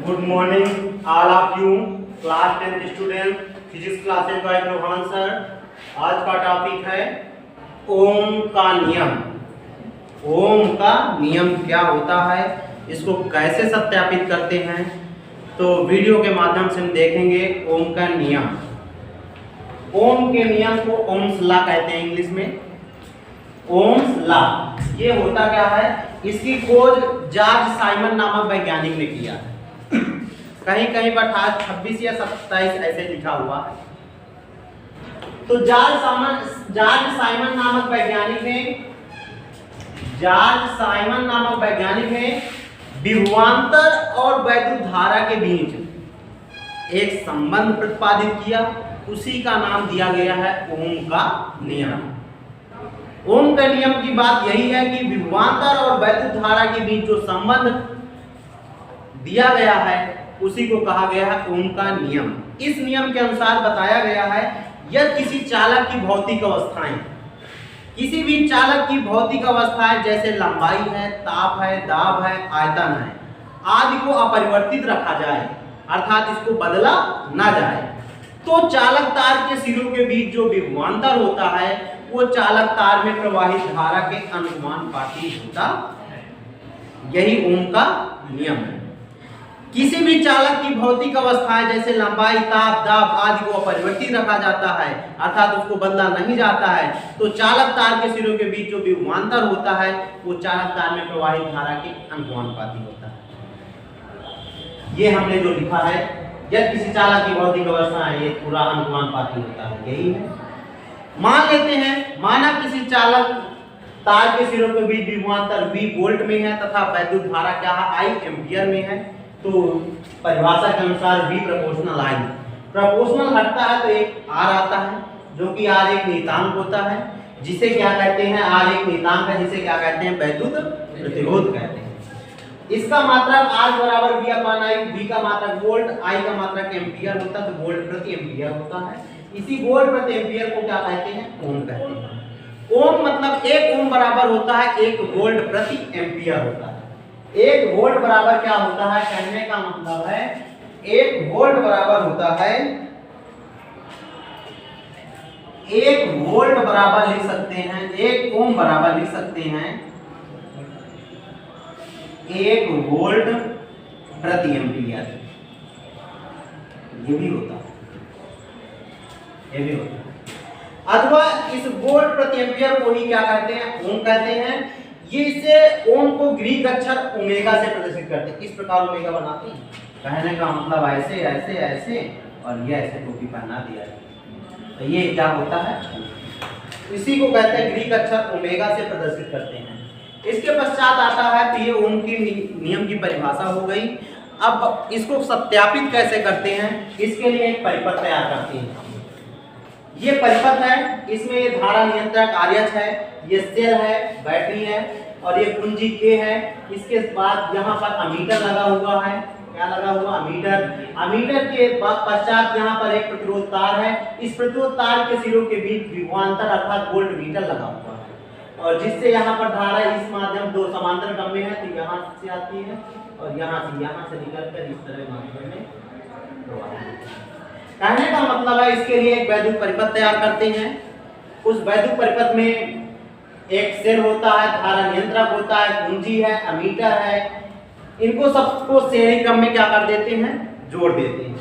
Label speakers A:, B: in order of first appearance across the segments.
A: Good morning, all of you, class 10th student, physics classes by Rohan sir. आज का topic है ओम का नियम। ओम का नियम क्या होता है, इसको कैसे सत्यापित करते हैं, तो वीडियो के माध्यम से हम देखेंगे ओम का नियम। ओम के नियम को ओम्स लॉ कहते हैं इंग्लिश में, ओम्स लॉ। ये होता क्या है, इसकी खोज जॉर्ज साइमन नामक वैज्ञानिक ने किया है। कहीं कहीं पर 26 या 27 ऐसे लिखा हुआ है। तो जॉर्ज साइमन नामक वैज्ञानिक ने विभवांतर और वैद्युत धारा के बीच एक संबंध प्रतिपादित किया, उसी का नाम दिया गया है ओम का नियम। ओम के नियम की बात यही है कि विभवांतर और वैद्युत धारा के बीच जो संबंध दिया गया है उसी को कहा गया है ओम का नियम। इस नियम के अनुसार बताया गया है, यदि किसी चालक की भौतिक अवस्थाएं, किसी भी चालक की भौतिक अवस्थाएं जैसे लंबाई है, ताप है, दाब है, आयतन है आदि को अपरिवर्तित रखा जाए, अर्थात इसको बदला ना जाए, तो चालक तार के सिरों के बीच जो विभवांतर होता है वो चालक तार में प्रवाहित धारा के अनुमानुपाती होता है। यही ओम का नियम है। किसी भी चालक की भौतिक अवस्थाएं जैसे लंबाई, ताप, दाब आदि को अपरिवर्तित रखा जाता है, अर्थात उसको बदला नहीं जाता है, तो चालक तार के सिरों के बीच जो विभवांतर होता है वो चालक तार में प्रवाहित धारा के अनुमानुपाती होता है। ये हमने जो लिखा है, यदि किसी चालक की भौतिक अवस्था है, ये पूरा अनुमानुपाती होता है, यही है। मान लेते हैं, माना किसी चालक तार के सिरों के बीच विभवांतर V वोल्ट में है तथा वैद्युत धारा क्या है, I एम्पियर में है, तो परिभाषा के अनुसार V प्रोपोर्शनल I। प्रोपोर्शनल हटता है तो एक R आता है, जो कि R एक नियतांक होता है, जिसे क्या कहते हैं, R एक नियतांक है जिसे क्या कहते हैं, वैद्युत प्रतिरोध कहते हैं। इसका मात्रक R बराबर V अपॉन I, V का मात्रक वोल्ट, I का मात्रक एम्पियर होता है, तो वोल्ट प्रति एम्पियर होता है। इसी वोल्ट प्रति एम्पियर को क्या कहते हैं, ओम कहते हैं। ओम मतलब 1 ओम बराबर होता है 1 वोल्ट प्रति एम्पियर होता है। 1 वोल्ट बराबर क्या होता है, कहने का मतलब है 1 वोल्ट बराबर होता है, 1 वोल्ट बराबर लिख सकते हैं, 1 ओम बराबर लिख सकते हैं 1 वोल्ट प्रति एम्पियर। ये भी होता है, ये भी होता है। अथवा इस वोल्ट प्रति एम्पियर को ही क्या कहते हैं, ओम कहते हैं। ये इसे ओम को ग्रीक अक्षर ओमेगा से प्रदर्शित करते हैं, इस प्रकार ओमेगा बनाते हैं। कहने का मतलब ऐसे ऐसे ऐसे और ये ऐसे टोपी पहना दिया है, तो ये क्या होता है, इसी को कहते हैं ग्रीक अक्षर ओमेगा से प्रदर्शित करते हैं। इसके पश्चात आता है, तो ये ओम की नियम की परिभाषा हो गई। अब इसको सत्यापित कैसे करते हैं, इसके लिए एक परिपथ तैयार करते हैं। ये परिपथ है, इसमें ये धारा नियंत्रक आरएच है, ये सेल है, बैटरी है और ये कुंजी के है। इसके बाद यहाँ पर अमीटर लगा हुआ है, क्या लगा हुआ, अमीटर। अमीटर के पश्चात यहाँ पर एक प्रतिरोध तार है, इस प्रतिरोध तार के सिरों के बीच विभवांतर अर्थात वोल्ट मीटर लगा हुआ है, और जिससे यहाँ पर धारा इस माध्यम दो समांतर क्रम में है, तो यहाँ से आती है और यहाँ से निकलकर इस तरह माध्यम में प्रवाहित होती है। कहने का मतलब है, इसके लिए एक वैद्युत परिपथ तैयार करते हैं। उस वैद्युत परिपथ में एक सेल होता है, धारा नियंत्रक होता है, कुंजी है, अमीटर है। इनको सबको श्रेणी क्रम में क्या कर देते हैं, जोड़ देते हैं।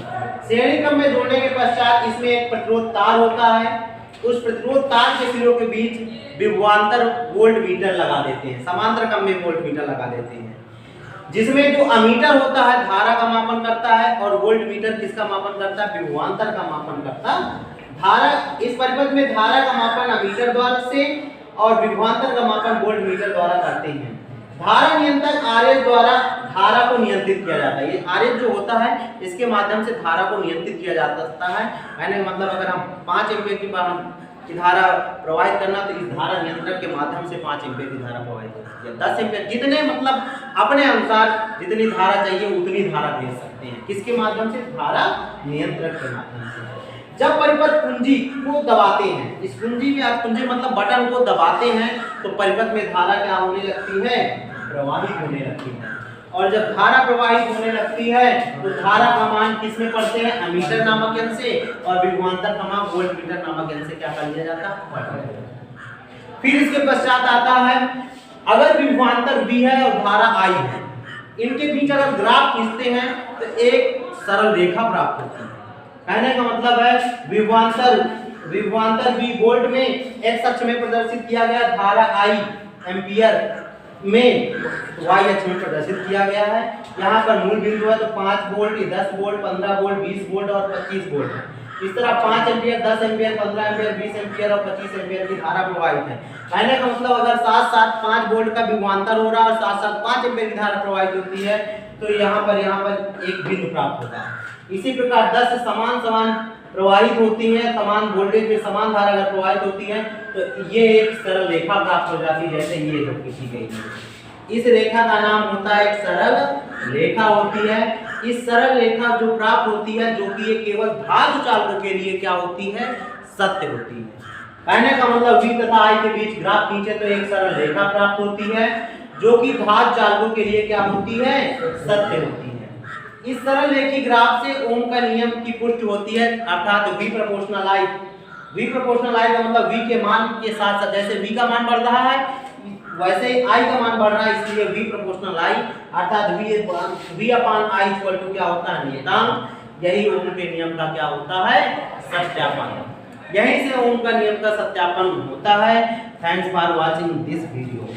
A: श्रेणी क्रम में जोड़ने के पश्चात इसमें एक प्रतिरोध तार होता है, उस प्रतिरोध तार के सिरों के बीच विभवांतर वोल्ट मीटर लगा देते हैं, समांतर क्रम में वोल्ट मीटर लगा देते हैं, जिसमें जो अमीटर होता है धारा का मापन करता है और वोल्ट मीटर किसका मापन करता है, विभवांतर का मापन करता है। धारा इस परिपथ में धारा का मापन अमीटर द्वारा से और विभवांतर का मापन वोल्ट मीटर द्वारा करते हैं। धारा नियंत्रक आरएच द्वारा धारा को नियंत्रित किया जाता है। ये आरएच जो होता है इसके माध्यम से धारा को नियंत्रित किया जा सकता है। यानी मतलब अगर हम 5 एम्पीयर की धारा प्रवाहित करना, तो इस धारा नियंत्रक के माध्यम से 5 एम्पीयर की धारा प्रवाहित होती है। 10 एम्पीयर, जितने मतलब अपने अनुसार जितनी धारा चाहिए उतनी धारा भेज सकते हैं। किसके माध्यम से, धारा नियंत्रक के माध्यम से। जब परिपथ कुंजी को दबाते हैं, इस कुंजी में आप कुंजी मतलब बटन को दबाते हैं, तो परिपथ में धारा क्या होने लगती है, प्रवाहित होने लगती है। और जब धारा प्रवाहित होने लगती है तो धारा का मान किस में पढ़ते हैं, एमीटर नामक यंत्र से, और विभवांतर का मान वोल्टमीटर नामक यंत्र से क्या कर लिया जाता है। फिर इसके पश्चात आता है, अगर विभवांतर V है और धारा I है, इनके बीच अगर ग्राफ खींचते हैं तो एक सरल रेखा प्राप्त होती है। कहने का मतलब है विभवांतर V वोल्ट में x अक्ष में प्रदर्शित किया गया, धारा I एम्पियर में y अक्ष में प्रदर्शित किया गया है। यहाँ पर मूल बिंदु है तो 5 वोल्ट, 10 वोल्ट, 15 वोल्ट, 20 वोल्ट और 25 वोल्ट है। इस तरह 5 एम्पियर, 10 एम्पियर, 15 एम्पियर, 20 एम्पियर और 25 एम्पियर की धारा प्रवाहित है। कहने का मतलब अगर साथ साथ 5 वोल्ट का विभवांतर हो रहा है और साथ साथ 5 एम्पियर की धारा प्रवाहित होती है तो यहाँ पर एक बिंदु प्राप्त होता है। इसी प्रकार 10 समान प्रवाहित होती है, समान वोल्टेज में समान धारा अगर प्रवाहित होती है तो ये एक सरल रेखा प्राप्त हो जाती है, जैसे ये जो खींची गई है। इस रेखा का नाम होता है एक सरल रेखा होती है। इस सरल रेखा जो प्राप्त होती है, जो कि ये केवल धातु चालकों के लिए क्या होती है, सत्य होती है। कहने का मतलब V तथा I के बीच ग्राफ खींचे तो एक सरल रेखा प्राप्त होती है, जो कि धातु चालकों के लिए क्या होती है, सत्य होती है। इस सरल रेखी ग्राफ से ओम का नियम की पुष्टि होती है, अर्थात V proportional I। V proportional I का मतलब V के मान के साथ साथ जैसे V का मान बढ़ रहा है वैसे ही I का मान बढ़ रहा है, इसलिए V प्रोपोर्शनल I अर्थात V upon I equal to क्या होता है, नियतांक। यही ओम के नियम का क्या होता है, सत्यापन। यहीं से ओम का नियम का सत्यापन होता है। Thanks for watching this video.